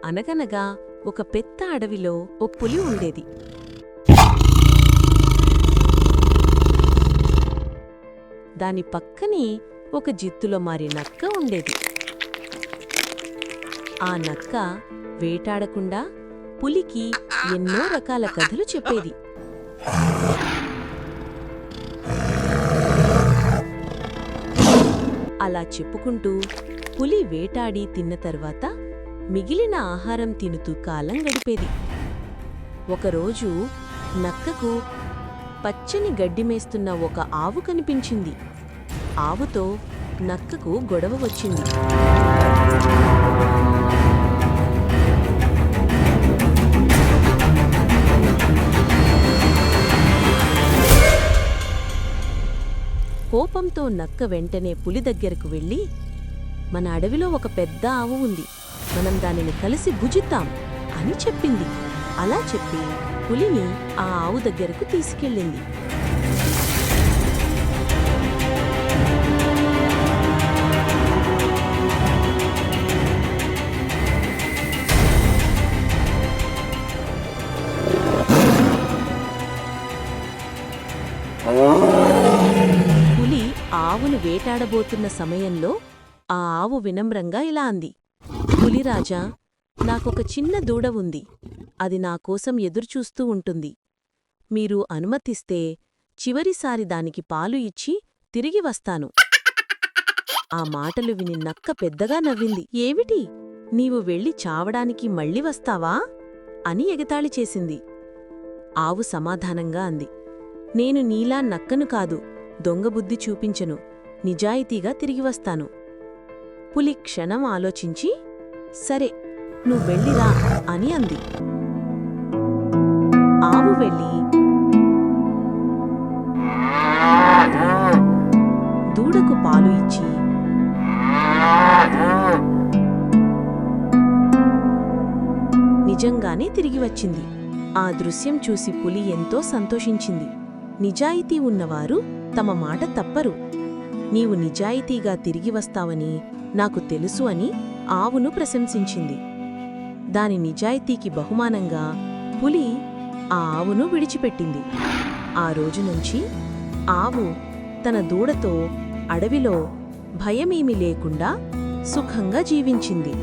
అనగనగా ఒక పెద్ద అడవిలో ఒక పులి ఉండేది. దాని పక్కనే ఒక జిత్తులో మారి నక్క ఉండేది. ఆ నక్క వేటాడకుండా పులికి ఎన్నో రకాల కథలు చెప్పేది. అలా చెప్పుకుంటూ పులి వేటాడి తిన్న తర్వాత మిగిలిన ఆహారం తినుతూ కాలం గడిపేది. ఒకరోజు నక్కకు పచ్చని గడ్డి మేస్తున్న ఒక ఆవు కనిపించింది. ఆవుతో నక్కకు గొడవ వచ్చింది. కోపంతో నక్క వెంటనే పులి దగ్గరకు వెళ్ళి, మన అడవిలో ఒక పెద్ద ఆవు ఉంది, మనం దానిని కలిసి భుజిద్దాం అని చెప్పింది. అలా చెప్పి పులిని ఆ ఆవు దగ్గరకు తీసుకెళ్ళింది. పులి ఆవును వేటాడబోతున్న సమయంలో ఆ ఆవు వినమ్రంగా ఇలా అంది, పులిరాజా, నాకొక చిన్న దూడ ఉంది. అది నాకోసం ఎదురుచూస్తూ ఉంటుంది. మీరు అనుమతిస్తే చివరిసారి దానికి పాలు ఇచ్చి తిరిగి వస్తాను. ఆ మాటలు విని నక్క పెద్దగా నవ్వింది. ఏమిటి, నీవు వెళ్ళి చావడానికి మళ్ళీ వస్తావా అని ఎగతాళి చేసింది. ఆవు సమాధానంగా అంది, నేను నీలా నక్కను కాదు, దొంగబుద్ధి చూపించను, నిజాయితీగా తిరిగి వస్తాను. పులి క్షణం ఆలోచించి, సరే, నువ్వెళ్ళిరా అని అంది. ఆవు వెళ్ళి దూడకు పాలు ఇచ్చి నిజంగానే తిరిగి వచ్చింది. ఆ దృశ్యం చూసి పులి ఎంతో సంతోషించింది. నిజాయితీ ఉన్నవారు తమ మాట తప్పరు. నీవు నిజాయితీగా తిరిగి వస్తావని నాకు తెలుసు అని ఆవును ప్రశంసించింది. దాని నిజాయితీకి బహుమానంగా పులి ఆ ఆవును విడిచిపెట్టింది. ఆ రోజునుంచి ఆవు తన దూడతో అడవిలో భయమేమీ లేకుండా సుఖంగా జీవించింది.